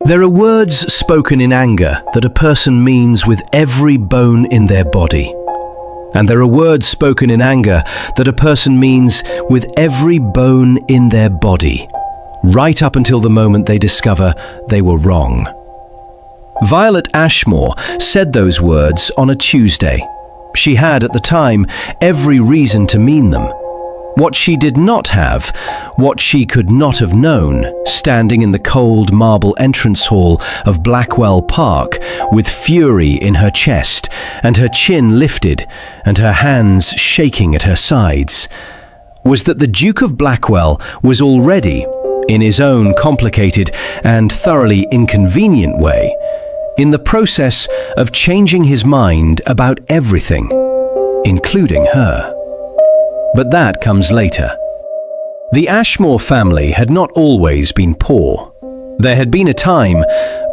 There are words spoken in anger that a person means with every bone in their body. And there are words spoken in anger that a person means with every bone in their body, right up until the moment they discover they were wrong. Violet Ashmore said those words on a Tuesday. She had, at the time, every reason to mean them. What she did not have, what she could not have known, standing in the cold marble entrance hall of Blackwell Park with fury in her chest and her chin lifted and her hands shaking at her sides, was that the Duke of Blackwell was already, in his own complicated and thoroughly inconvenient way, in the process of changing his mind about everything, including her. But that comes later. The Ashmore family had not always been poor. There had been a time,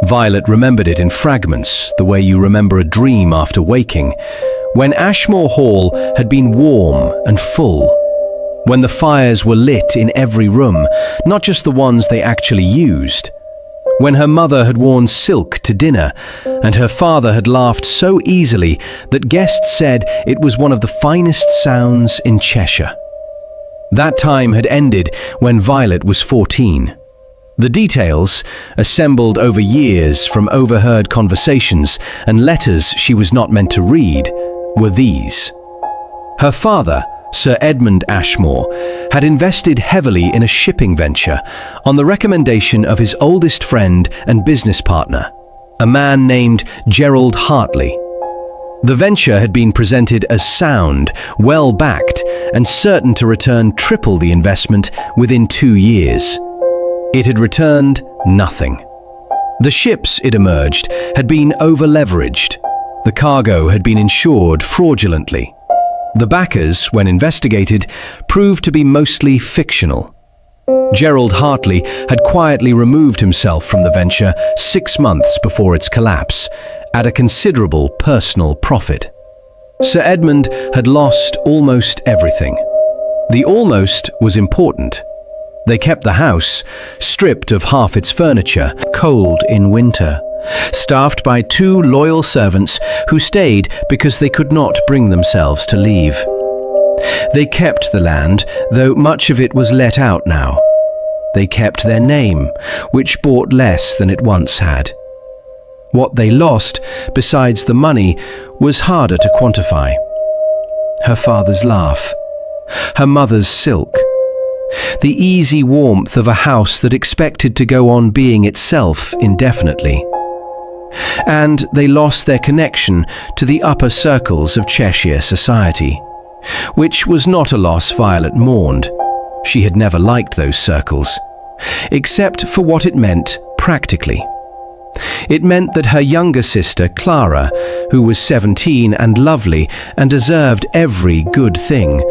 Violet remembered it in fragments, the way you remember a dream after waking, when Ashmore Hall had been warm and full, when the fires were lit in every room, not just the ones they actually used, when her mother had worn silk to dinner and her father had laughed so easily that guests said it was one of the finest sounds in Cheshire. That time had ended when Violet was 14. The details, assembled over years from overheard conversations and letters she was not meant to read, were these. Her father, Sir Edmund Ashmore, had invested heavily in a shipping venture on the recommendation of his oldest friend and business partner, a man named Gerald Hartley. The venture had been presented as sound, well-backed, and certain to return triple the investment within 2 years. It had returned nothing. The ships, it emerged, had been over-leveraged. The cargo had been insured fraudulently. The backers, when investigated, proved to be mostly fictional. Gerald Hartley had quietly removed himself from the venture 6 months before its collapse, at a considerable personal profit. Sir Edmund had lost almost everything. The almost was important. They kept the house, stripped of half its furniture, cold in winter, staffed by 2 loyal servants who stayed because they could not bring themselves to leave. They kept the land, though much of it was let out now. They kept their name, which bought less than it once had. What they lost, besides the money, was harder to quantify. Her father's laugh, her mother's silk, the easy warmth of a house that expected to go on being itself indefinitely. And they lost their connection to the upper circles of Cheshire society, which was not a loss Violet mourned. She had never liked those circles, except for what it meant practically. It meant that her younger sister, Clara, who was 17 and lovely and deserved every good thing,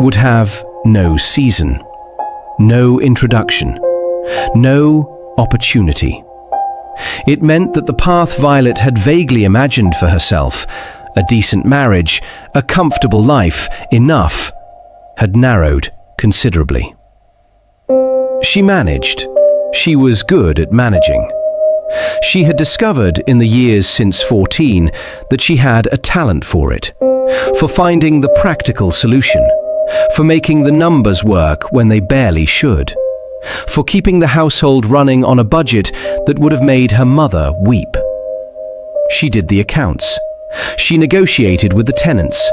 would have no season, no introduction, no opportunity. It meant that the path Violet had vaguely imagined for herself, a decent marriage, a comfortable life, enough, had narrowed considerably. She managed. She was good at managing. She had discovered in the years since 14 that she had a talent for it, for finding the practical solution, for making the numbers work when they barely should, for keeping the household running on a budget that would have made her mother weep. She did the accounts. She negotiated with the tenants.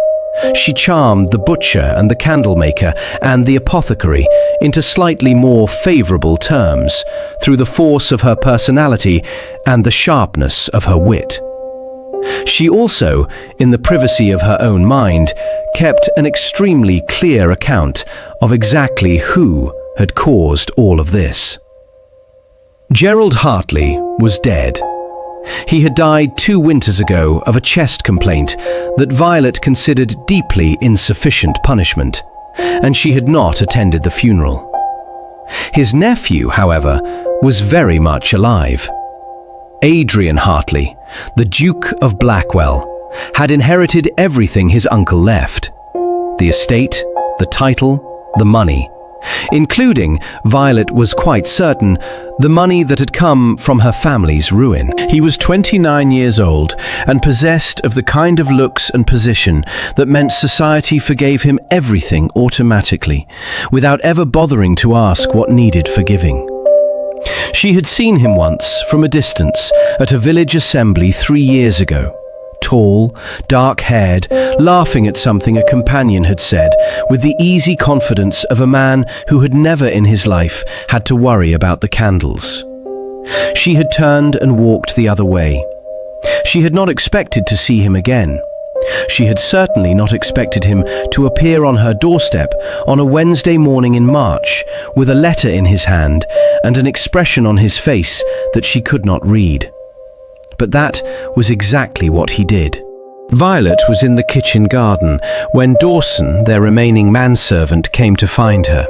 She charmed the butcher and the candlemaker and the apothecary into slightly more favorable terms through the force of her personality and the sharpness of her wit. She also, in the privacy of her own mind, kept an extremely clear account of exactly who had caused all of this. Gerald Hartley was dead. He had died 2 winters ago of a chest complaint that Violet considered deeply insufficient punishment, and she had not attended the funeral. His nephew, however, was very much alive. Adrian Hartley, the Duke of Blackwell, had inherited everything his uncle left: the estate, the title, the money, including, Violet was quite certain, the money that had come from her family's ruin. He was 29 years old and possessed of the kind of looks and position that meant society forgave him everything automatically, without ever bothering to ask what needed forgiving. She had seen him once, from a distance, at a village assembly 3 years ago. Tall, dark-haired, laughing at something a companion had said, with the easy confidence of a man who had never in his life had to worry about the candles. She had turned and walked the other way. She had not expected to see him again. She had certainly not expected him to appear on her doorstep on a Wednesday morning in March, with a letter in his hand and an expression on his face that she could not read. But that was exactly what he did. Violet was in the kitchen garden when Dawson, their remaining manservant, came to find her.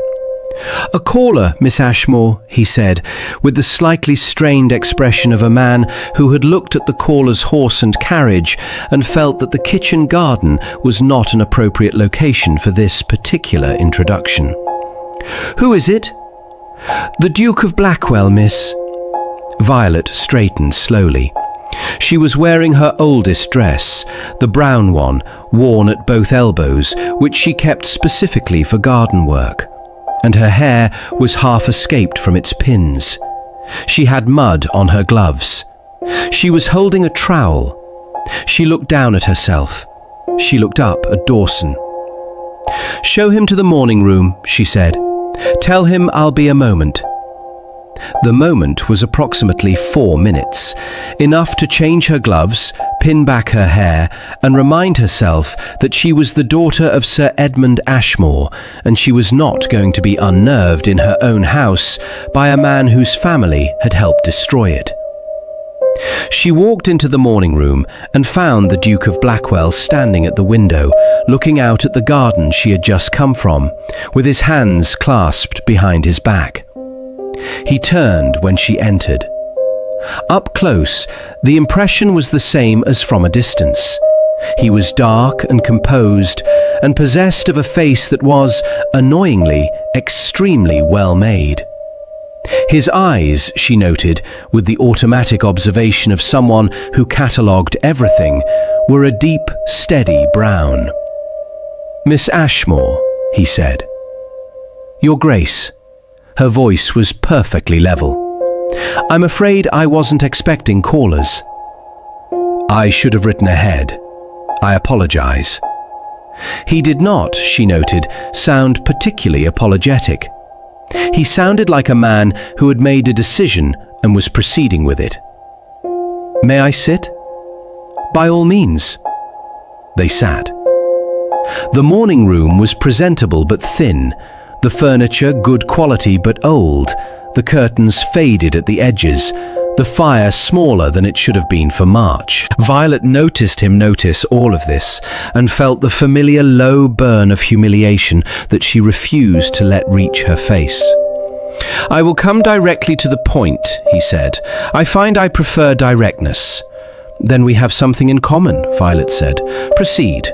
"A caller, Miss Ashmore," he said, with the slightly strained expression of a man who had looked at the caller's horse and carriage and felt that the kitchen garden was not an appropriate location for this particular introduction. "Who is it?" "The Duke of Blackwell, miss." Violet straightened slowly. She was wearing her oldest dress, the brown one, worn at both elbows, which she kept specifically for garden work, and her hair was half escaped from its pins. She had mud on her gloves. She was holding a trowel. She looked down at herself. She looked up at Dawson. "Show him to the morning room," she said. "Tell him I'll be a moment." The moment was approximately 4 minutes, enough to change her gloves, pin back her hair, and remind herself that she was the daughter of Sir Edmund Ashmore, and she was not going to be unnerved in her own house by a man whose family had helped destroy it. She walked into the morning room and found the Duke of Blackwell standing at the window, looking out at the garden she had just come from, with his hands clasped behind his back. He turned when she entered. Up close, the impression was the same as from a distance. He was dark and composed, and possessed of a face that was, annoyingly, extremely well made. His eyes, she noted, with the automatic observation of someone who catalogued everything, were a deep, steady brown. "Miss Ashmore," he said. "Your Grace." Her voice was perfectly level. "I'm afraid I wasn't expecting callers." "I should have written ahead. I apologize." He did not, she noted, sound particularly apologetic. He sounded like a man who had made a decision and was proceeding with it. "May I sit?" "By all means." They sat. The morning room was presentable but thin, the furniture good quality but old, the curtains faded at the edges, the fire smaller than it should have been for March. Violet noticed him notice all of this and felt the familiar low burn of humiliation that she refused to let reach her face. "I will come directly to the point," he said. "I find I prefer directness." "Then we have something in common," Violet said. "Proceed."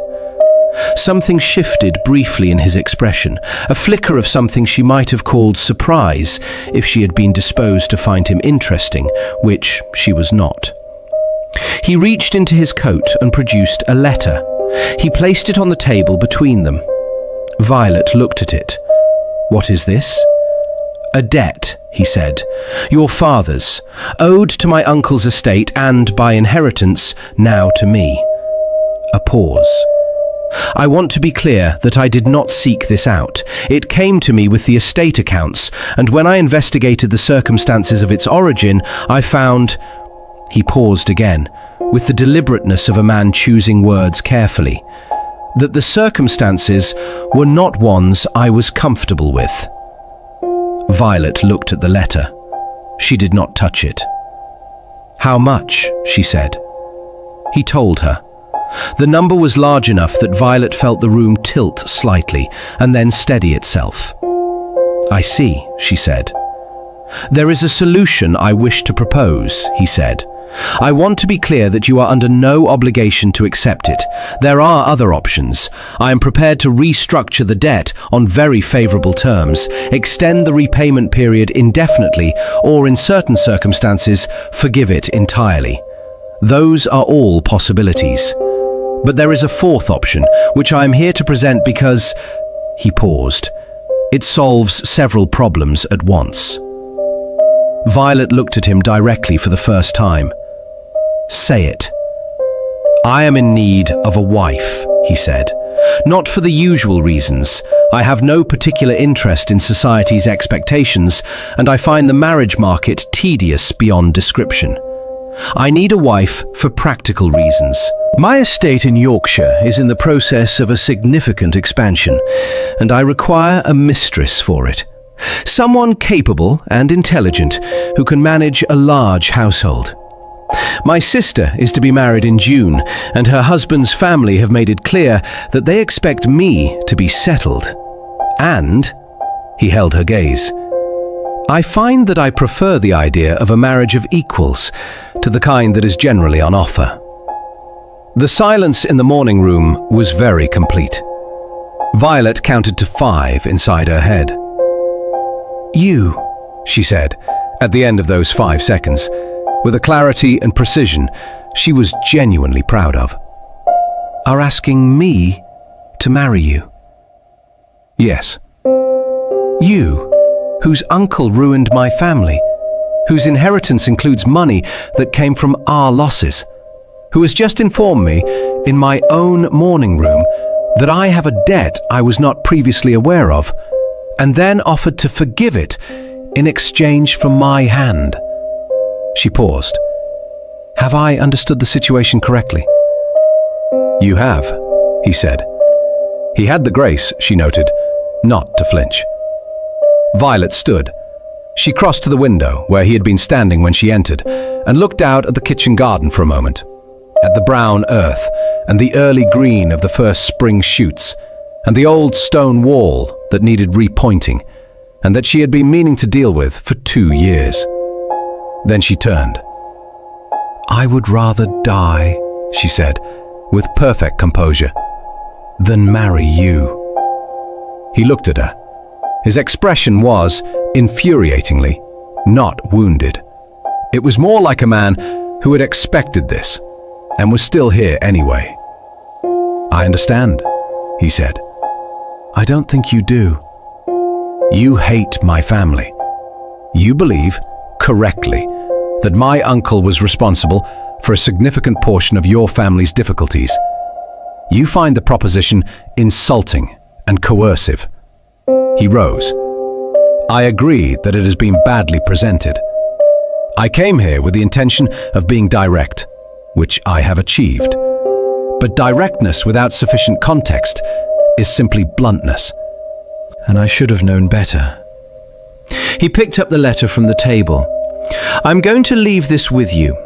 Something shifted briefly in his expression, a flicker of something she might have called surprise if she had been disposed to find him interesting, which she was not. He reached into his coat and produced a letter. He placed it on the table between them. Violet looked at it. "What is this?" "A debt," he said. "Your father's, owed to my uncle's estate and, by inheritance, now to me." A pause. "I want to be clear that I did not seek this out. It came to me with the estate accounts, and when I investigated the circumstances of its origin, I found—" He paused again, with the deliberateness of a man choosing words carefully, "that the circumstances were not ones I was comfortable with." Violet looked at the letter. She did not touch it. "How much?" she said. He told her. The number was large enough that Violet felt the room tilt slightly and then steady itself. "I see," she said. "There is a solution I wish to propose," he said. "I want to be clear that you are under no obligation to accept it. There are other options. I am prepared to restructure the debt on very favorable terms, extend the repayment period indefinitely, or in certain circumstances, forgive it entirely. Those are all possibilities. But there is a fourth option, which I am here to present because..." He paused. "It solves several problems at once." Violet looked at him directly for the first time. "Say it." "I am in need of a wife," he said. "Not for the usual reasons. I have no particular interest in society's expectations, and I find the marriage market tedious beyond description. I need a wife for practical reasons. My estate in Yorkshire is in the process of a significant expansion, and I require a mistress for it. Someone capable and intelligent who can manage a large household. My sister is to be married in June, and her husband's family have made it clear that they expect me to be settled. And," he held her gaze, "I find that I prefer the idea of a marriage of equals to the kind that is generally on offer." The silence in the morning room was very complete. Violet counted to 5 inside her head. "You," she said, at the end of those 5 seconds, with a clarity and precision she was genuinely proud of, "are asking me to marry you." "Yes." "You, whose uncle ruined my family, whose inheritance includes money that came from our losses, who has just informed me in my own morning room that I have a debt I was not previously aware of, and then offered to forgive it in exchange for my hand." She paused. "Have I understood the situation correctly?" "You have," he said. He had the grace, she noted, not to flinch. Violet stood. She crossed to the window where he had been standing when she entered and looked out at the kitchen garden for a moment, at the brown earth and the early green of the first spring shoots, and the old stone wall that needed repointing and that she had been meaning to deal with for 2 years. Then she turned. "I would rather die," she said, with perfect composure, "than marry you." He looked at her. His expression was, infuriatingly, not wounded. It was more like a man who had expected this and was still here anyway. "I understand," he said. "I don't think you do. You hate my family. You believe, correctly, that my uncle was responsible for a significant portion of your family's difficulties. You find the proposition insulting and coercive." He rose. "I agree that it has been badly presented. I came here with the intention of being direct, which I have achieved. But directness without sufficient context is simply bluntness. And I should have known better." He picked up the letter from the table. "I'm going to leave this with you.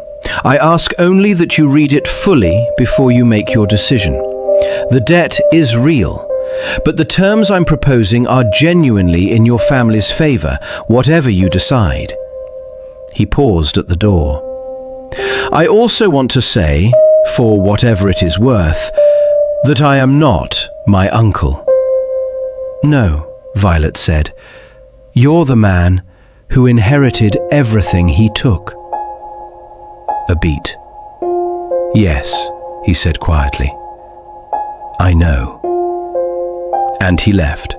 I ask only that you read it fully before you make your decision. The debt is real, but the terms I'm proposing are genuinely in your family's favor, whatever you decide." He paused at the door. "I also want to say, for whatever it is worth, that I am not my uncle." "No," Violet said. "You're the man who inherited everything he took." A beat. "Yes," he said quietly. "I know." And he left.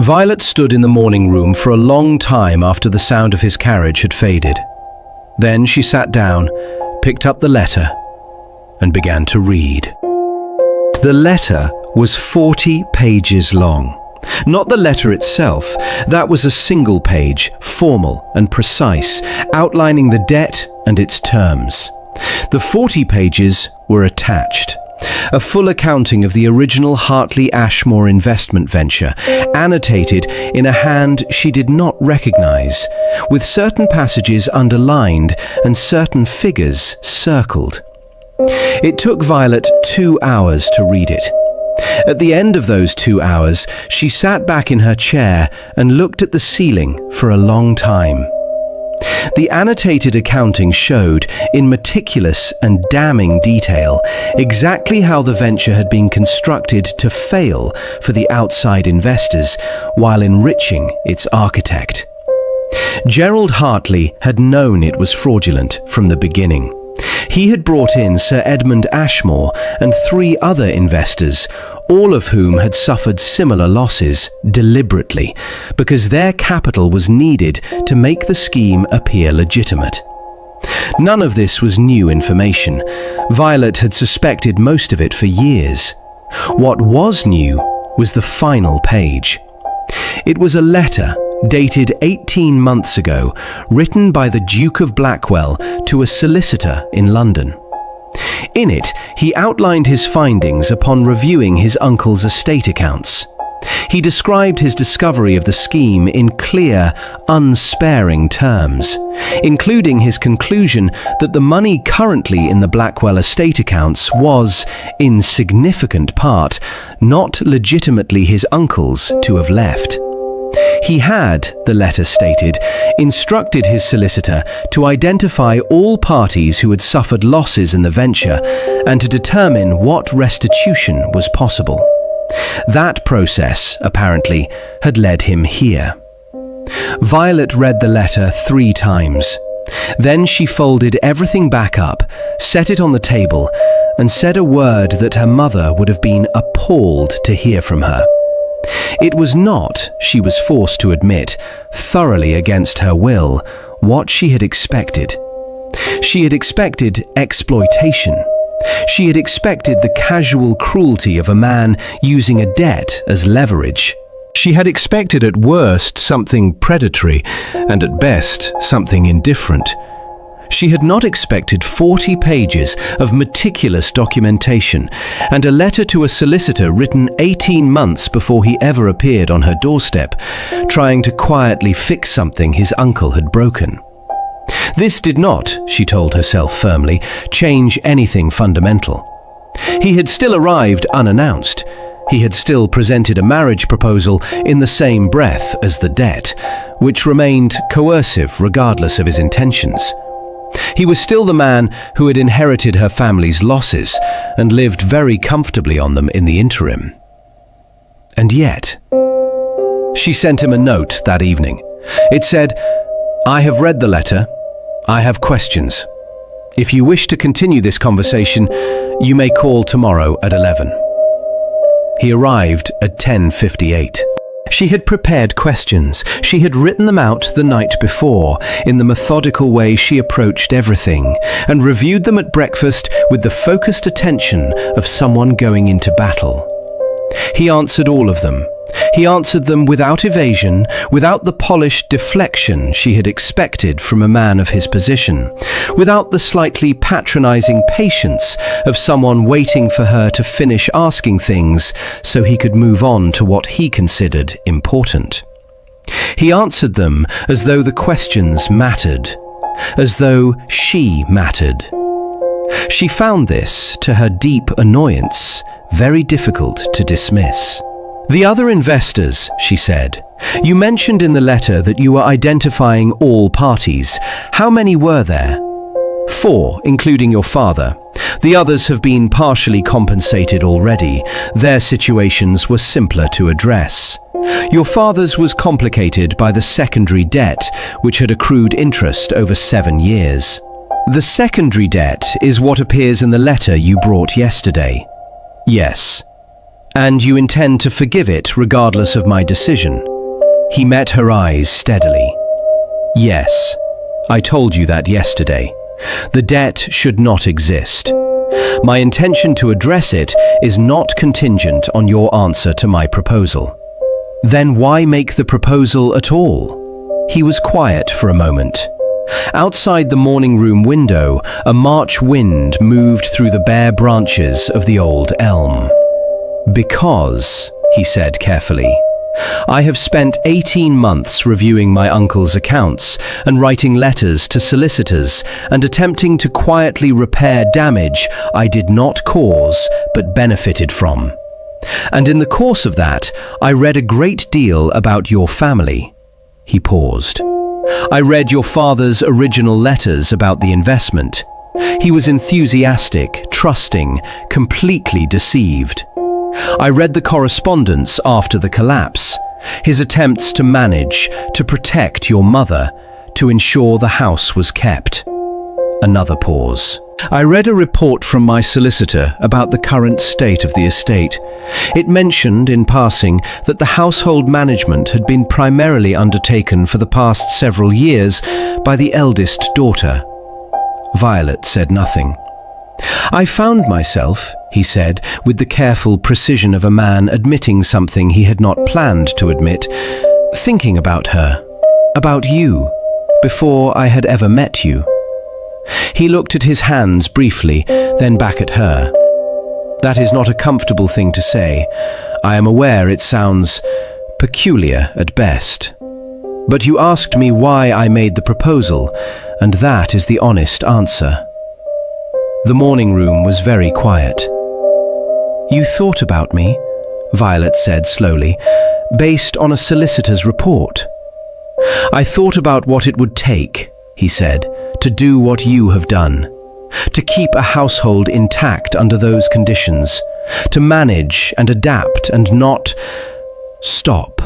Violet stood in the morning room for a long time after the sound of his carriage had faded. Then she sat down, picked up the letter, and began to read. The letter was 40 pages long. Not the letter itself, that was a single page, formal and precise, outlining the debt and its terms. The 40 pages were attached. A full accounting of the original Hartley Ashmore investment venture, annotated in a hand she did not recognize, with certain passages underlined and certain figures circled. It took Violet 2 hours to read it. At the end of those 2 hours, she sat back in her chair and looked at the ceiling for a long time. The annotated accounting showed, in meticulous and damning detail, exactly how the venture had been constructed to fail for the outside investors while enriching its architect. Gerald Hartley had known it was fraudulent from the beginning. He had brought in Sir Edmund Ashmore and 3 other investors, all of whom had suffered similar losses deliberately, because their capital was needed to make the scheme appear legitimate. None of this was new information. Violet had suspected most of it for years. What was new was the final page. It was a letter dated 18 months ago, written by the Duke of Blackwell to a solicitor in London. In it, he outlined his findings upon reviewing his uncle's estate accounts. He described his discovery of the scheme in clear, unsparing terms, including his conclusion that the money currently in the Blackwell estate accounts was, in significant part, not legitimately his uncle's to have left. He had, the letter stated, instructed his solicitor to identify all parties who had suffered losses in the venture and to determine what restitution was possible. That process, apparently, had led him here. Violet read the letter 3 times. Then she folded everything back up, set it on the table, and said a word that her mother would have been appalled to hear from her. It was not, she was forced to admit, thoroughly against her will, what she had expected. She had expected exploitation. She had expected the casual cruelty of a man using a debt as leverage. She had expected at worst something predatory, and at best something indifferent. She had not expected 40 pages of meticulous documentation and a letter to a solicitor written 18 months before he ever appeared on her doorstep, trying to quietly fix something his uncle had broken. This did not, she told herself firmly, change anything fundamental. He had still arrived unannounced. He had still presented a marriage proposal in the same breath as the debt, which remained coercive regardless of his intentions. He was still the man who had inherited her family's losses and lived very comfortably on them in the interim. And yet, she sent him a note that evening. It said, "I have read the letter. I have questions. If you wish to continue this conversation, you may call tomorrow at 11. He arrived at 10:58. She had prepared questions. She had written them out the night before, in the methodical way she approached everything, and reviewed them at breakfast with the focused attention of someone going into battle. He answered all of them. He answered them without evasion, without the polished deflection she had expected from a man of his position, without the slightly patronizing patience of someone waiting for her to finish asking things so he could move on to what he considered important. He answered them as though the questions mattered, as though she mattered. She found this, to her deep annoyance, very difficult to dismiss. "The other investors," she said. "You mentioned in the letter that you were identifying all parties. How many were there?" "4, including your father. The others have been partially compensated already. Their situations were simpler to address. Your father's was complicated by the secondary debt, which had accrued interest over 7 years. The secondary debt is what appears in the letter you brought yesterday." "Yes." "And you intend to forgive it regardless of my decision?" He met her eyes steadily. "Yes, I told you that yesterday. The debt should not exist. My intention to address it is not contingent on your answer to my proposal." "Then why make the proposal at all?" He was quiet for a moment. Outside the morning room window, a March wind moved through the bare branches of the old elm. "Because," he said carefully, "I have spent 18 months reviewing my uncle's accounts and writing letters to solicitors and attempting to quietly repair damage I did not cause but benefited from. And in the course of that, I read a great deal about your family." He paused. "I read your father's original letters about the investment. He was enthusiastic, trusting, completely deceived. I read the correspondence after the collapse, his attempts to manage, to protect your mother, to ensure the house was kept." Another pause. "I read a report from my solicitor about the current state of the estate. It mentioned, in passing, that the household management had been primarily undertaken for the past several years by the eldest daughter." Violet said nothing. "I found myself," he said, with the careful precision of a man admitting something he had not planned to admit, "thinking about her, about you, before I had ever met you." He looked at his hands briefly, then back at her. "That is not a comfortable thing to say. I am aware it sounds peculiar at best. But you asked me why I made the proposal, and that is the honest answer." The morning room was very quiet. "You thought about me," Violet said slowly, "based on a solicitor's report." "I thought about what it would take," he said, "to do what you have done, to keep a household intact under those conditions, to manage and adapt and not stop."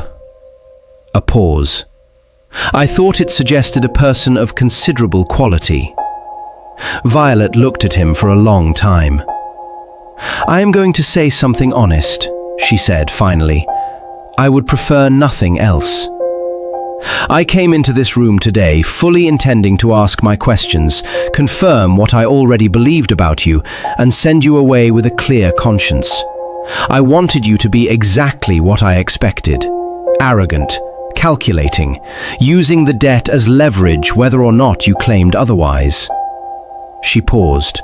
A pause. "I thought it suggested a person of considerable quality." Violet looked at him for a long time. "I am going to say something honest," she said finally. "I would prefer nothing else. I came into this room today fully intending to ask my questions, confirm what I already believed about you, and send you away with a clear conscience. I wanted you to be exactly what I expected: arrogant, calculating, using the debt as leverage whether or not you claimed otherwise." She paused.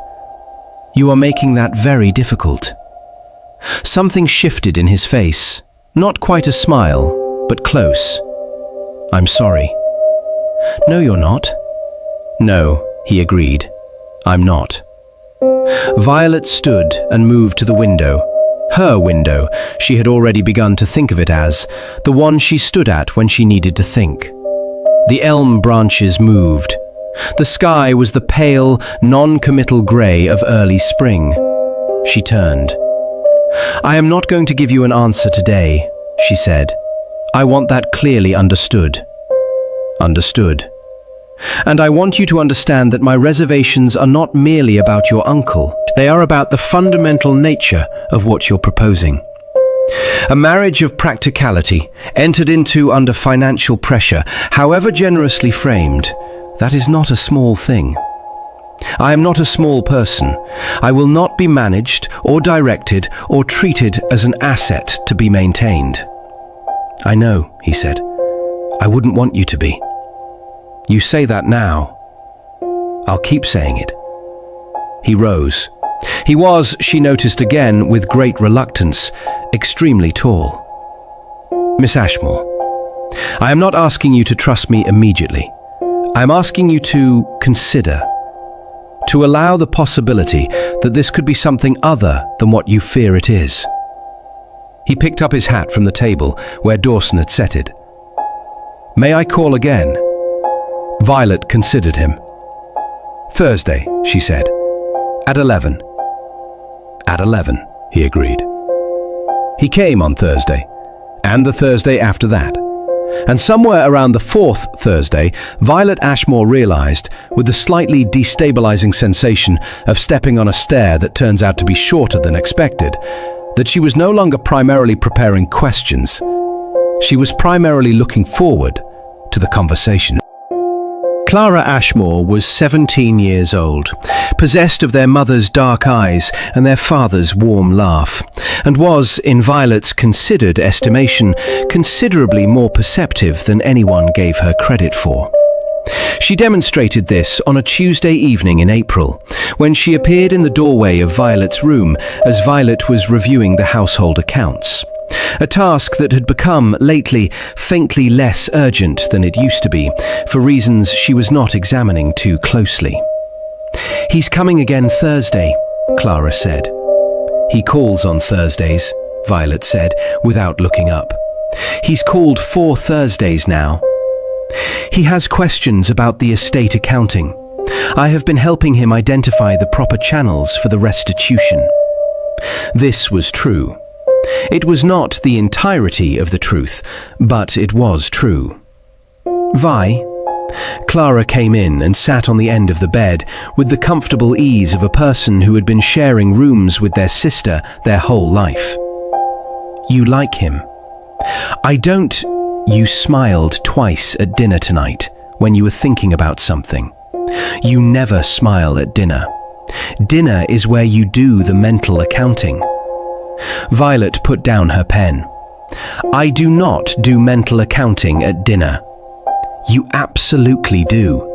"You are making that very difficult." Something shifted in his face, not quite a smile, but close. "I'm sorry." "No, you're not." "No," he agreed. "I'm not." Violet stood and moved to the window. Her window, she had already begun to think of it as, the one she stood at when she needed to think. The elm branches moved. The sky was the pale, non-committal grey of early spring. She turned. "I am not going to give you an answer today," she said. "I want that clearly understood." Understood. "And I want you to understand that my reservations are not merely about your uncle. They are about the fundamental nature of what you're proposing. A marriage of practicality, entered into under financial pressure, however generously framed, that is not a small thing. I am not a small person. I will not be managed or directed or treated as an asset to be maintained." "I know," he said. "I wouldn't want you to be. You say that now. I'll keep saying it." He rose. He was, she noticed again, with great reluctance, extremely tall. "Miss Ashmore, I am not asking you to trust me immediately. I am asking you to consider, to allow the possibility that this could be something other than what you fear it is." He picked up his hat from the table where Dawson had set it. "May I call again?" Violet considered him. "Thursday," she said. "At 11. "At 11, he agreed. He came on Thursday, and the Thursday after that. And somewhere around the fourth Thursday, Violet Ashmore realized, with the slightly destabilizing sensation of stepping on a stair that turns out to be shorter than expected, that she was no longer primarily preparing questions. She was primarily looking forward to the conversation. Clara Ashmore was 17 years old, possessed of their mother's dark eyes and their father's warm laugh, and was, in Violet's considered estimation, considerably more perceptive than anyone gave her credit for. She demonstrated this on a Tuesday evening in April, when she appeared in the doorway of Violet's room as Violet was reviewing the household accounts. A task that had become, lately, faintly less urgent than it used to be, for reasons she was not examining too closely. "He's coming again Thursday," Clara said. "He calls on Thursdays," Violet said, without looking up. "He's called 4 Thursdays now. He has questions about the estate accounting. I have been helping him identify the proper channels for the restitution." This was true. It was not the entirety of the truth, but it was true. "Vi?" Clara came in and sat on the end of the bed with the comfortable ease of a person who had been sharing rooms with their sister their whole life. "You like him?" "I don't." "You smiled twice at dinner tonight when you were thinking about something. You never smile at dinner. Dinner is where you do the mental accounting." Violet put down her pen. "I do not do mental accounting at dinner." "You absolutely do.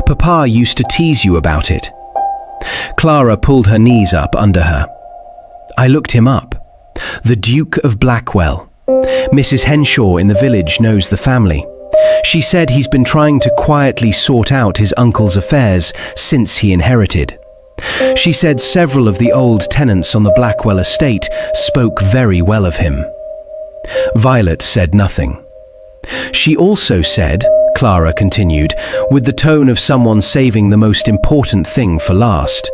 Papa used to tease you about it." Clara pulled her knees up under her. "I looked him up. The Duke of Blackwell. Mrs. Henshaw in the village knows the family. She said he's been trying to quietly sort out his uncle's affairs since he inherited. She said several of the old tenants on the Blackwell estate spoke very well of him." Violet said nothing. "She also said," Clara continued, with the tone of someone saving the most important thing for last,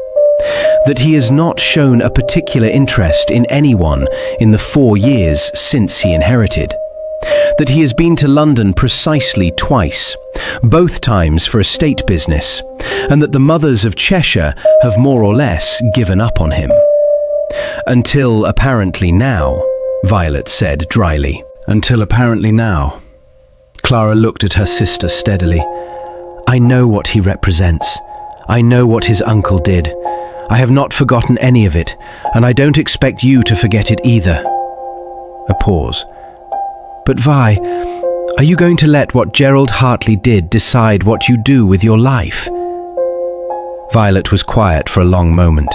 "that he has not shown a particular interest in anyone in the 4 years since he inherited. That he has been to London precisely twice, both times for estate business, and that the mothers of Cheshire have more or less given up on him." "Until apparently now," Violet said dryly. "Until apparently now." Clara looked at her sister steadily. "I know what he represents. I know what his uncle did. I have not forgotten any of it, and I don't expect you to forget it either." A pause. "But Vi, are you going to let what Gerald Hartley did decide what you do with your life?" Violet was quiet for a long moment.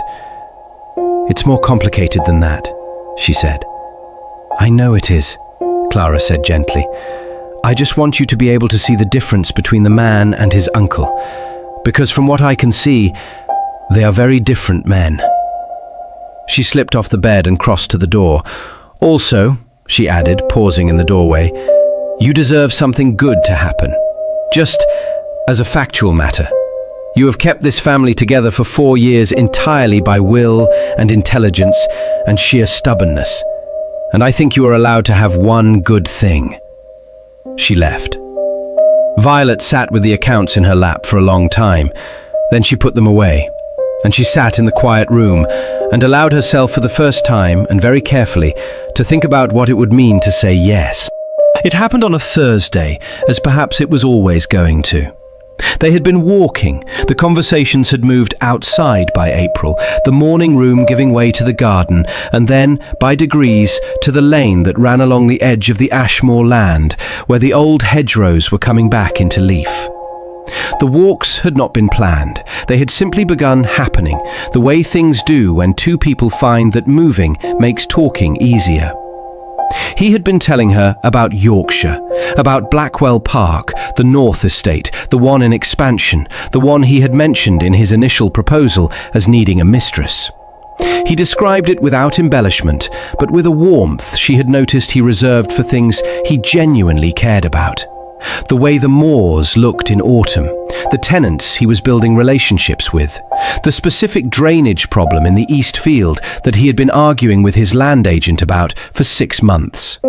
"It's more complicated than that," she said. "I know it is," Clara said gently. "I just want you to be able to see the difference between the man and his uncle, because from what I can see, they are very different men." She slipped off the bed and crossed to the door. "Also," she added, pausing in the doorway, "you deserve something good to happen. Just as a factual matter. You have kept this family together for 4 years entirely by will and intelligence and sheer stubbornness. And I think you are allowed to have one good thing." She left. Violet sat with the accounts in her lap for a long time. Then she put them away, and she sat in the quiet room and allowed herself for the first time, and very carefully, to think about what it would mean to say yes. It happened on a Thursday, as perhaps it was always going to. They had been walking. The conversations had moved outside by April, the morning room giving way to the garden, and then, by degrees, to the lane that ran along the edge of the Ashmore land, where the old hedgerows were coming back into leaf. The walks had not been planned. They had simply begun happening, the way things do when two people find that moving makes talking easier. He had been telling her about Yorkshire, about Blackwell Park, the North Estate, the one in expansion, the one he had mentioned in his initial proposal as needing a mistress. He described it without embellishment, but with a warmth she had noticed he reserved for things he genuinely cared about. The way the moors looked in autumn, the tenants he was building relationships with, the specific drainage problem in the East Field that he had been arguing with his land agent about for 6 months.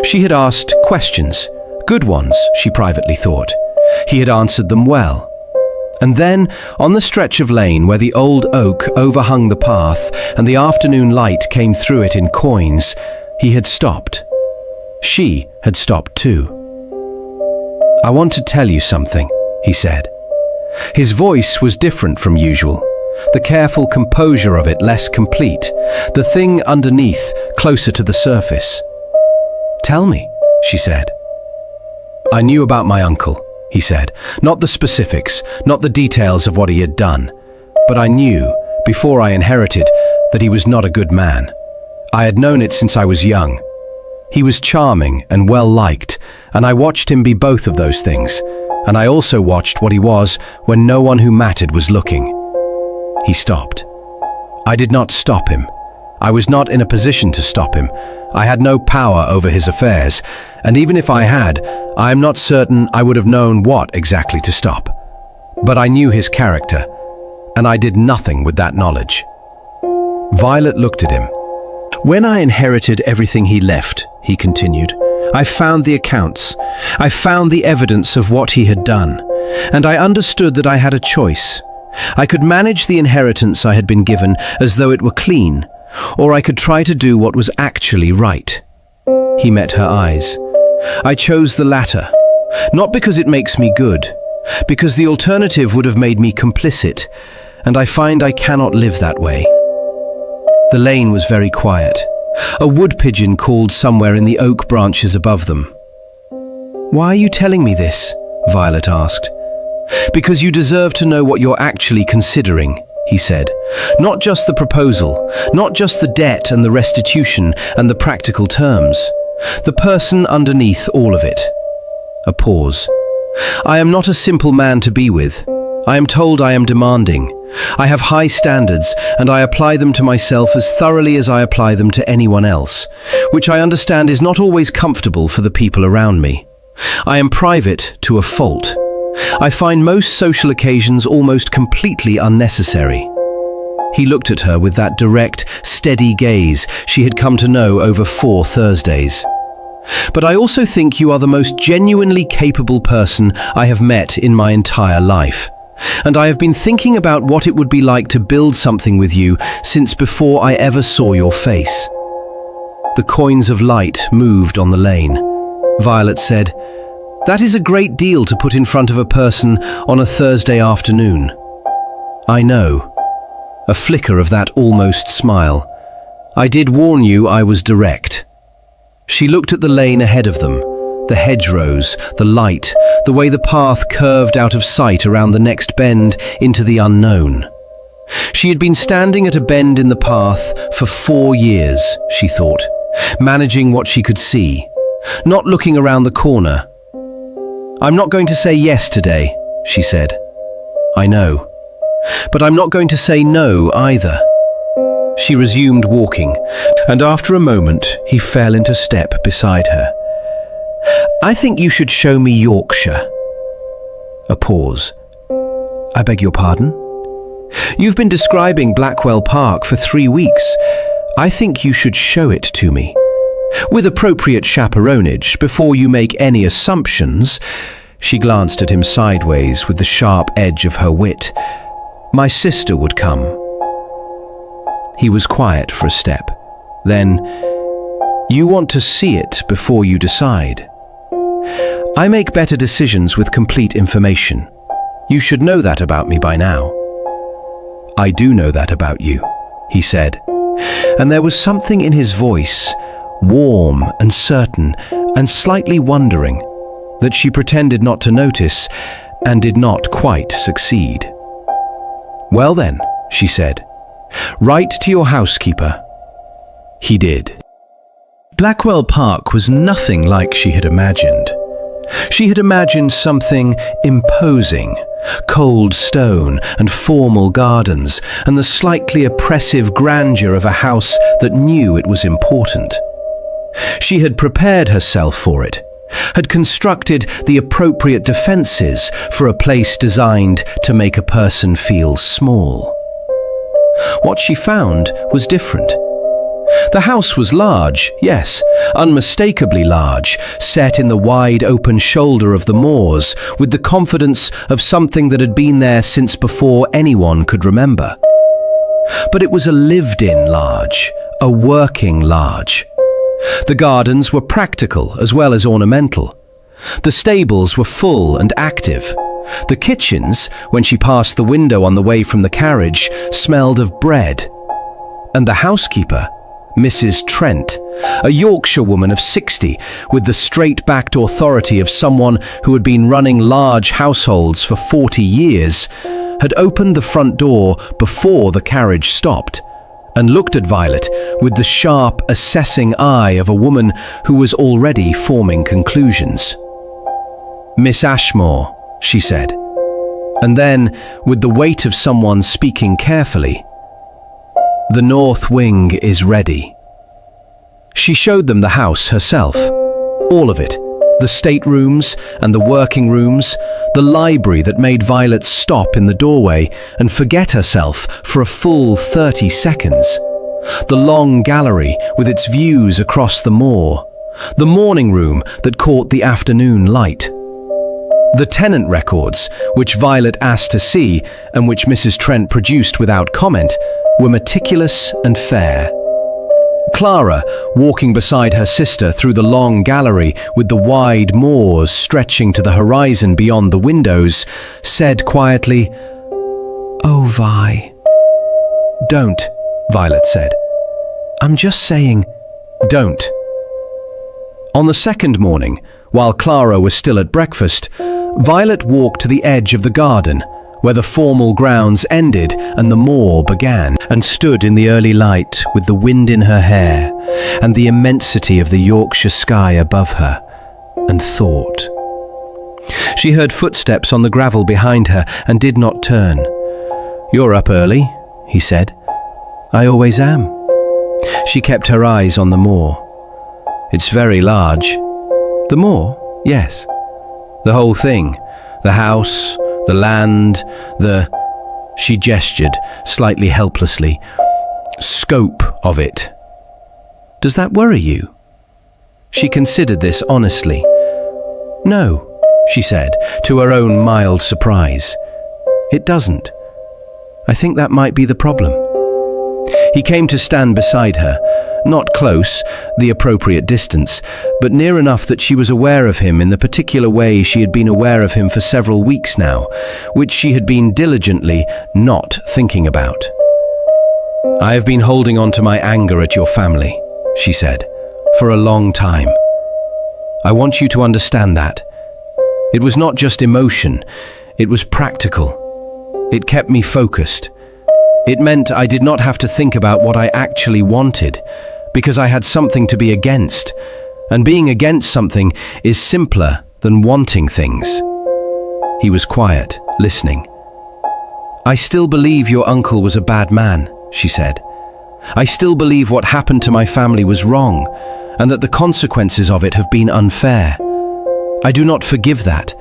She had asked questions, good ones, she privately thought. He had answered them well. And then, on the stretch of lane where the old oak overhung the path and the afternoon light came through it in coins, he had stopped. She had stopped too. "I want to tell you something," he said. His voice was different from usual, the careful composure of it less complete, the thing underneath closer to the surface. "Tell me," she said. "I knew about my uncle," he said. "Not the specifics, not the details of what he had done. But I knew, before I inherited, that he was not a good man. I had known it since I was young. He was charming and well-liked, and I watched him be both of those things, and I also watched what he was when no one who mattered was looking." He stopped. "I did not stop him. I was not in a position to stop him. I had no power over his affairs, and even if I had, I am not certain I would have known what exactly to stop. But I knew his character, and I did nothing with that knowledge. Violet looked at him. When I inherited everything he left, he continued, I found the accounts. I found the evidence of what he had done, and I understood that I had a choice. I could manage the inheritance I had been given as though it were clean, or I could try to do what was actually right. He met her eyes. I chose the latter, not because it makes me good, because the alternative would have made me complicit, and I find I cannot live that way. The lane was very quiet. A wood pigeon called somewhere in the oak branches above them. Why are you telling me this? Violet asked. Because you deserve to know what you're actually considering, he said. Not just the proposal, not just the debt and the restitution and the practical terms. The person underneath all of it. A pause. I am not a simple man to be with. I am told I am demanding. I have high standards, and I apply them to myself as thoroughly as I apply them to anyone else, which I understand is not always comfortable for the people around me. I am private to a fault. I find most social occasions almost completely unnecessary. He looked at her with that direct, steady gaze she had come to know over 4 Thursdays. But I also think you are the most genuinely capable person I have met in my entire life. And I have been thinking about what it would be like to build something with you since before I ever saw your face. The coins of light moved on the lane. Violet said, That is a great deal to put in front of a person on a Thursday afternoon. I know. A flicker of that almost smile. I did warn you I was direct. She looked at the lane ahead of them. The hedgerows, the light, the way the path curved out of sight around the next bend into the unknown. She had been standing at a bend in the path for 4 years, she thought, managing what she could see, not looking around the corner. I'm not going to say yes today, she said. I know. But I'm not going to say no either. She resumed walking, and after a moment he fell into step beside her. I think you should show me Yorkshire. A pause. I beg your pardon? You've been describing Blackwell Park for 3 weeks. I think you should show it to me. With appropriate chaperonage, before you make any assumptions. She glanced at him sideways with the sharp edge of her wit. My sister would come. He was quiet for a step. Then, you want to see it before you decide. I make better decisions with complete information. You should know that about me by now. I do know that about you, he said, and there was something in his voice, warm and certain and slightly wondering, that she pretended not to notice and did not quite succeed. Well then, she said, write to your housekeeper. He did. Blackwell Park was nothing like she had imagined. She had imagined something imposing, cold stone and formal gardens, and the slightly oppressive grandeur of a house that knew it was important. She had prepared herself for it, had constructed the appropriate defenses for a place designed to make a person feel small. What she found was different. The house was large, yes, unmistakably large, set in the wide open shoulder of the moors, with the confidence of something that had been there since before anyone could remember. But it was a lived-in large, a working large. The gardens were practical as well as ornamental. The stables were full and active. The kitchens, when she passed the window on the way from the carriage, smelled of bread. And the housekeeper, Mrs. Trent, a Yorkshire woman of 60, with the straight-backed authority of someone who had been running large households for 40 years, had opened the front door before the carriage stopped, and looked at Violet with the sharp, assessing eye of a woman who was already forming conclusions. Miss Ashmore, she said, and then, with the weight of someone speaking carefully, The north wing is ready. She showed them the house herself. All of it. The staterooms and the working rooms, the library that made Violet stop in the doorway and forget herself for a full 30 seconds. The long gallery with its views across the moor. The morning room that caught the afternoon light. The tenant records, which Violet asked to see and which Mrs. Trent produced without comment, were meticulous and fair. Clara, walking beside her sister through the long gallery with the wide moors stretching to the horizon beyond the windows, said quietly, "Oh, Vi." "Don't," Violet said. "I'm just saying, don't." On the second morning, while Clara was still at breakfast, Violet walked to the edge of the garden, where the formal grounds ended and the moor began, and stood in the early light with the wind in her hair and the immensity of the Yorkshire sky above her, and thought. She heard footsteps on the gravel behind her and did not turn. "You're up early," he said. "I always am." She kept her eyes on the moor. "It's very large." "The moor? Yes." "The whole thing. The house, the land, she gestured, slightly helplessly, "scope of it. Does that worry you?" She considered this honestly. "No," she said, to her own mild surprise. "It doesn't. I think that might be the problem." He came to stand beside her, not close, the appropriate distance, but near enough that she was aware of him in the particular way she had been aware of him for several weeks now, which she had been diligently not thinking about. "I have been holding on to my anger at your family," she said, "for a long time. I want you to understand that. It was not just emotion, it was practical. It kept me focused. It meant I did not have to think about what I actually wanted, because I had something to be against, and being against something is simpler than wanting things." He was quiet, listening. "I still believe your uncle was a bad man," she said. "I still believe what happened to my family was wrong, and that the consequences of it have been unfair. I do not forgive that,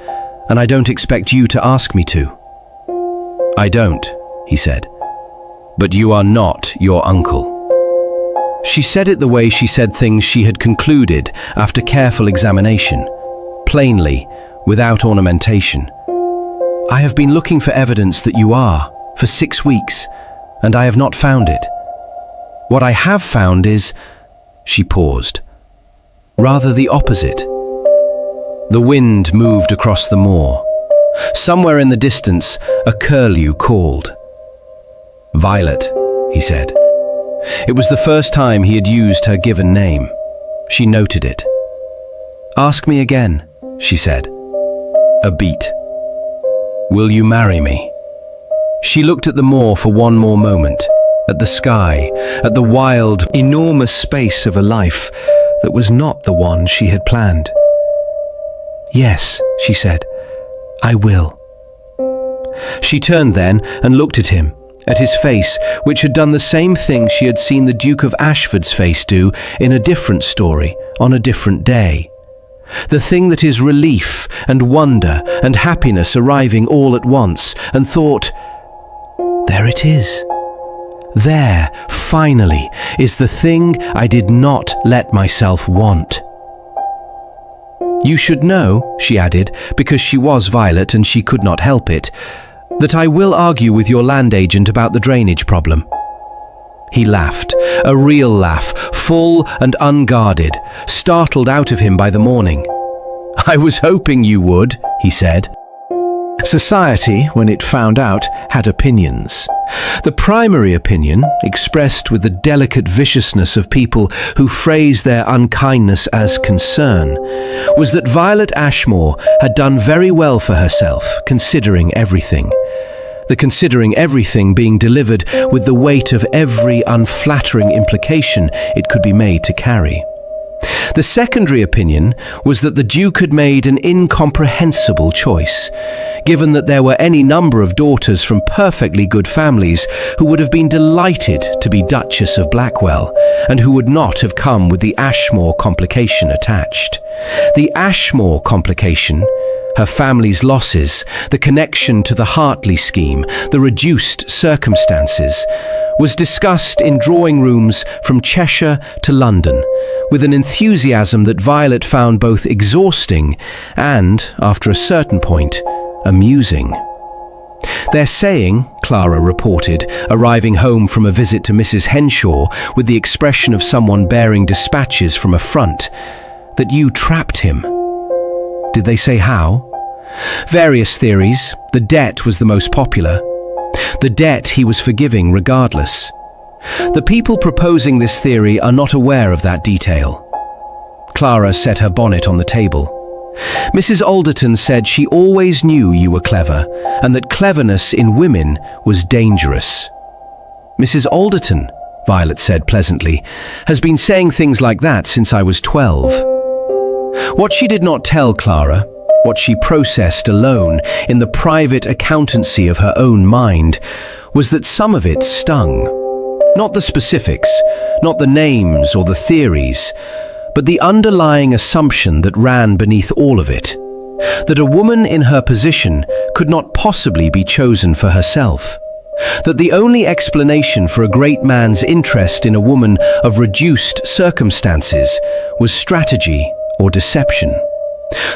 and I don't expect you to ask me to." "I don't," he said. "But you are not your uncle." She said it the way she said things she had concluded after careful examination, plainly, without ornamentation. "I have been looking for evidence that you are, for 6 weeks, and I have not found it. What I have found is..." She paused. "Rather the opposite." The wind moved across the moor. Somewhere in the distance, a curlew called. "Violet," he said. It was the first time he had used her given name. She noted it. "Ask me again," she said. A beat. "Will you marry me?" She looked at the moor for one more moment, at the sky, at the wild, enormous space of a life that was not the one she had planned. "Yes," she said, "I will." She turned then and looked at him, at his face, which had done the same thing she had seen the Duke of Ashford's face do in a different story, on a different day. The thing that is relief and wonder and happiness arriving all at once, and thought, "There it is. There, finally, is the thing I did not let myself want." "You should know," she added, because she was Violet and she could not help it, "that I will argue with your land agent about the drainage problem." He laughed, a real laugh, full and unguarded, startled out of him by the morning. "I was hoping you would," he said. Society, when it found out, had opinions. The primary opinion, expressed with the delicate viciousness of people who phrase their unkindness as concern, was that Violet Ashmore had done very well for herself, considering everything. The considering everything being delivered with the weight of every unflattering implication it could be made to carry. The secondary opinion was that the Duke had made an incomprehensible choice, given that there were any number of daughters from perfectly good families who would have been delighted to be Duchess of Blackwell, and who would not have come with the Ashmore complication attached. The Ashmore complication, her family's losses, the connection to the Hartley scheme, the reduced circumstances, was discussed in drawing rooms from Cheshire to London, with an enthusiasm that Violet found both exhausting and, after a certain point, amusing. "They're saying," Clara reported, arriving home from a visit to Mrs. Henshaw with the expression of someone bearing dispatches from a front, "that you trapped him." "Did they say how?" "Various theories. The debt was the most popular. The debt he was forgiving regardless. The people proposing this theory are not aware of that detail." Clara set her bonnet on the table. "Mrs. Alderton said she always knew you were clever, and that cleverness in women was dangerous." "Mrs. Alderton," Violet said pleasantly, "has been saying things like that since I was 12. What she did not tell Clara, what she processed alone in the private accountancy of her own mind, was that some of it stung. Not the specifics, not the names or the theories, but the underlying assumption that ran beneath all of it, that a woman in her position could not possibly be chosen for herself, that the only explanation for a great man's interest in a woman of reduced circumstances was strategy or deception,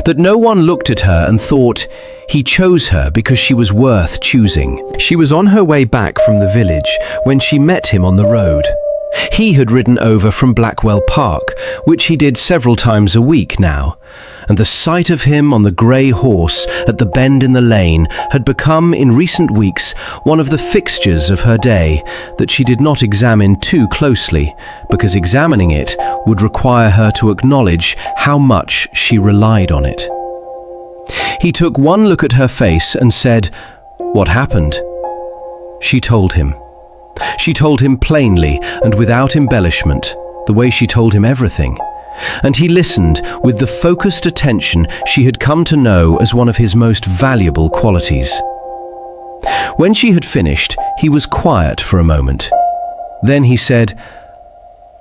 that no one looked at her and thought, he chose her because she was worth choosing. She was on her way back from the village when she met him on the road. He had ridden over from Blackwell Park, which he did several times a week now, and the sight of him on the grey horse at the bend in the lane had become in recent weeks one of the fixtures of her day that she did not examine too closely, because examining it would require her to acknowledge how much she relied on it. He took one look at her face and said, "What happened?" She told him. She told him plainly and without embellishment, the way she told him everything, and he listened with the focused attention she had come to know as one of his most valuable qualities. When she had finished, he was quiet for a moment. Then he said,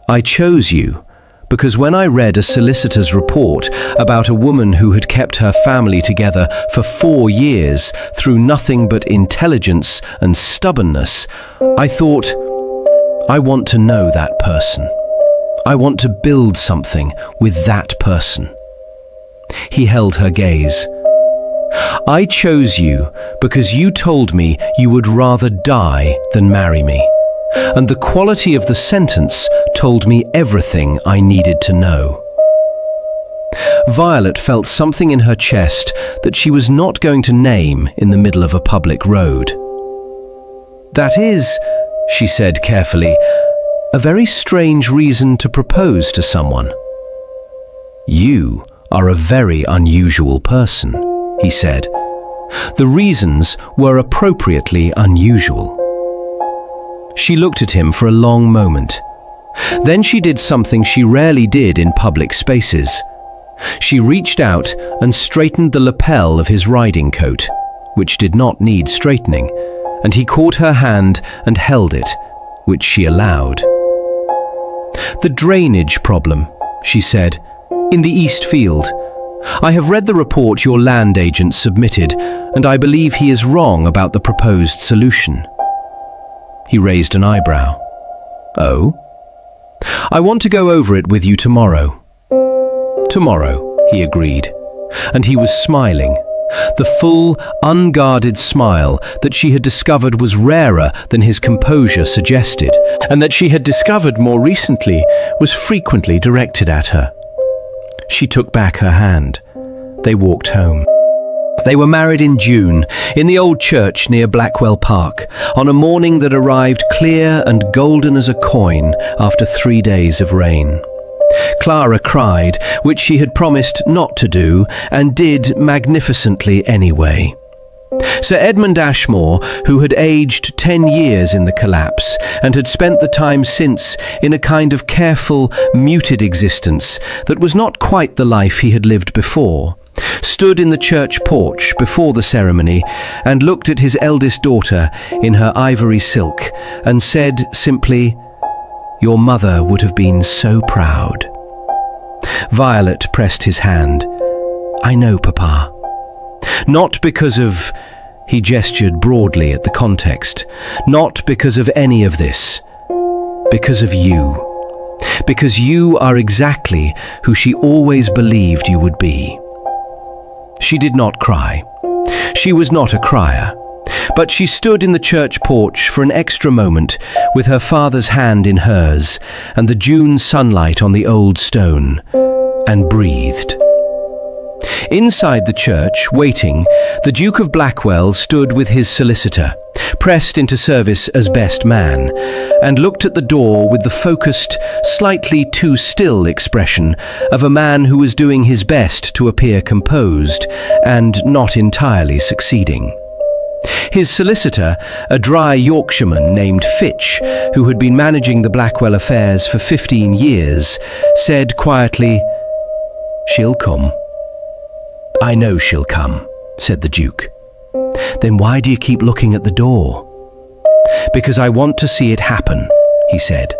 "I chose you because when I read a solicitor's report about a woman who had kept her family together for 4 years through nothing but intelligence and stubbornness, I thought, I want to know that person. I want to build something with that person." He held her gaze. "I chose you because you told me you would rather die than marry me. And the quality of the sentence told me everything I needed to know." Violet felt something in her chest that she was not going to name in the middle of a public road. "That is," she said carefully, "a very strange reason to propose to someone." "You are a very unusual person," he said. The reasons were appropriately unusual. She looked at him for a long moment. Then she did something she rarely did in public spaces. She reached out and straightened the lapel of his riding coat, which did not need straightening, and he caught her hand and held it, which she allowed. "The drainage problem," she said, "in the East Field. I have read the report your land agent submitted, and I believe he is wrong about the proposed solution." He raised an eyebrow. "Oh?" "I want to go over it with you tomorrow." "Tomorrow," he agreed, and he was smiling, the full, unguarded smile that she had discovered was rarer than his composure suggested, and that she had discovered more recently was frequently directed at her. She took back her hand. They walked home. They were married in June, in the old church near Blackwell Park, on a morning that arrived clear and golden as a coin after 3 days of rain. Clara cried, which she had promised not to do, and did magnificently anyway. Sir Edmund Ashmore, who had aged 10 years in the collapse and had spent the time since in a kind of careful, muted existence that was not quite the life he had lived before, stood in the church porch before the ceremony and looked at his eldest daughter in her ivory silk and said simply, "Your mother would have been so proud." Violet pressed his hand. "I know, Papa." Not because of, he gestured broadly at the context, not because of any of this, because of you. Because you are exactly who she always believed you would be. She did not cry. She was not a crier, but she stood in the church porch for an extra moment with her father's hand in hers and the June sunlight on the old stone, and breathed. Inside the church, waiting, the Duke of Blackwell stood with his solicitor, pressed into service as best man, and looked at the door with the focused, slightly too still expression of a man who was doing his best to appear composed and not entirely succeeding. His solicitor, a dry Yorkshireman named Fitch, who had been managing the Blackwell affairs for 15 years, said quietly, "She'll come." "I know she'll come," said the Duke. "Then why do you keep looking at the door?" "Because I want to see it happen," he said.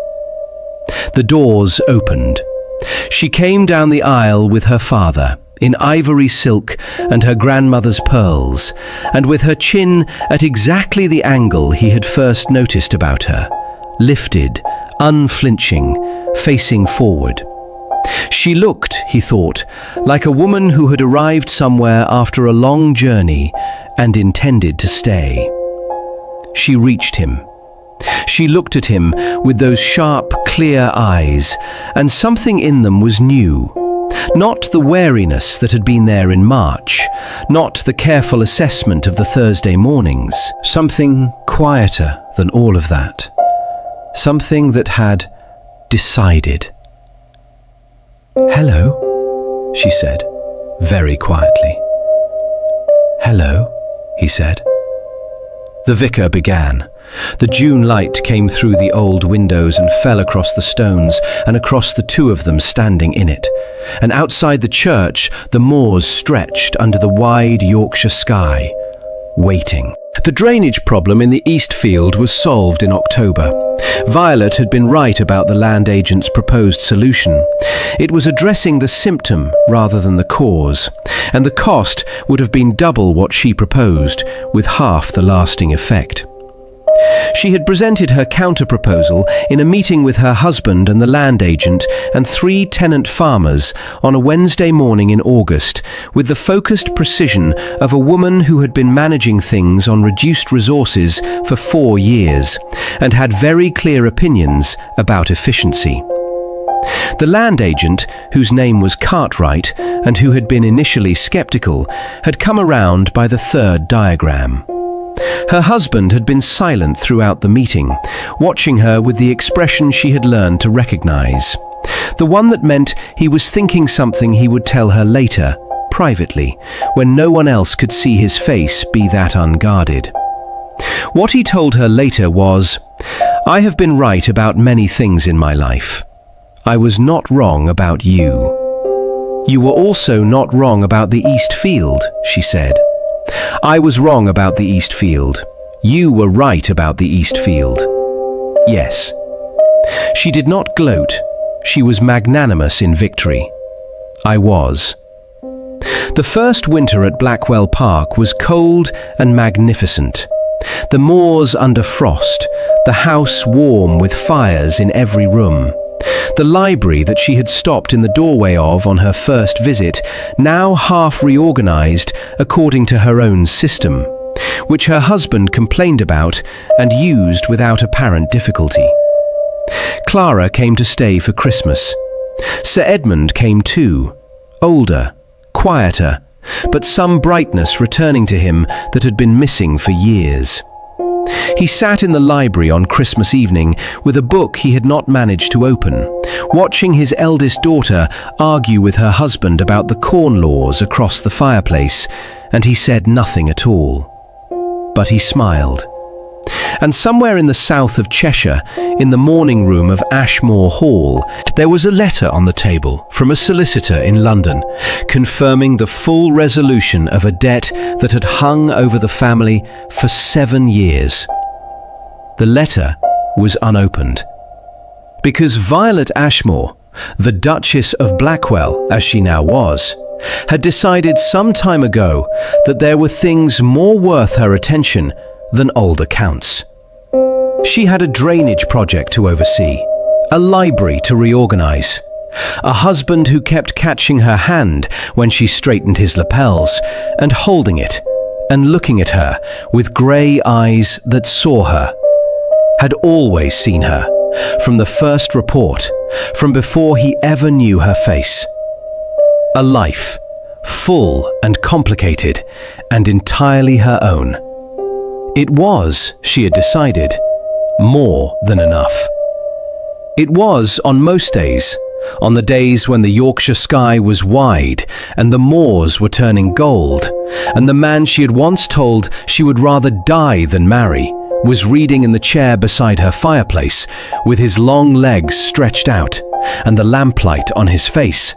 The doors opened. She came down the aisle with her father, in ivory silk and her grandmother's pearls, and with her chin at exactly the angle he had first noticed about her, lifted, unflinching, facing forward. She looked, he thought, like a woman who had arrived somewhere after a long journey and intended to stay. She reached him. She looked at him with those sharp, clear eyes, and something in them was new. Not the wariness that had been there in March, not the careful assessment of the Thursday mornings. Something quieter than all of that. Something that had decided. "Hello," she said, very quietly. "Hello," he said. The vicar began. The June light came through the old windows and fell across the stones and across the two of them standing in it. And outside the church, the moors stretched under the wide Yorkshire sky, waiting. The drainage problem in the East Field was solved in October. Violet had been right about the land agent's proposed solution. It was addressing the symptom rather than the cause, and the cost would have been double what she proposed, with half the lasting effect. She had presented her counter-proposal in a meeting with her husband and the land agent and 3 tenant farmers on a Wednesday morning in August, with the focused precision of a woman who had been managing things on reduced resources for 4 years and had very clear opinions about efficiency. The land agent, whose name was Cartwright and who had been initially sceptical, had come around by the 3rd diagram. Her husband had been silent throughout the meeting, watching her with the expression she had learned to recognize. The one that meant he was thinking something he would tell her later, privately, when no one else could see his face be that unguarded. What he told her later was, "I have been right about many things in my life. I was not wrong about you." "You were also not wrong about the East Field," she said. "I was wrong about the East Field. You were right about the East Field." Yes. She did not gloat. She was magnanimous in victory. I was. The first winter at Blackwell Park was cold and magnificent. The moors under frost, the house warm with fires in every room. The library that she had stopped in the doorway of on her first visit, now half reorganized according to her own system, which her husband complained about and used without apparent difficulty. Clara came to stay for Christmas. Sir Edmund came too, older, quieter, but some brightness returning to him that had been missing for years. He sat in the library on Christmas evening with a book he had not managed to open, watching his eldest daughter argue with her husband about the corn laws across the fireplace, and he said nothing at all. but he smiled. And somewhere in the south of Cheshire, in the morning room of Ashmore Hall, there was a letter on the table from a solicitor in London, confirming the full resolution of a debt that had hung over the family for 7 years. The letter was unopened, because Violet Ashmore, the Duchess of Blackwell as she now was, had decided some time ago that there were things more worth her attention than old accounts. She had a drainage project to oversee, a library to reorganize, a husband who kept catching her hand when she straightened his lapels and holding it and looking at her with grey eyes that saw her, had always seen her, from the first report, from before he ever knew her face. A life, full and complicated, and entirely her own. It was, she had decided, more than enough. It was on most days, on the days when the Yorkshire sky was wide and the moors were turning gold, and the man she had once told she would rather die than marry was reading in the chair beside her fireplace with his long legs stretched out and the lamplight on his face,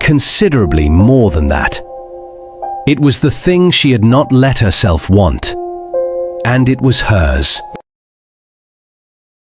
considerably more than that. It was the thing she had not let herself want, and it was hers.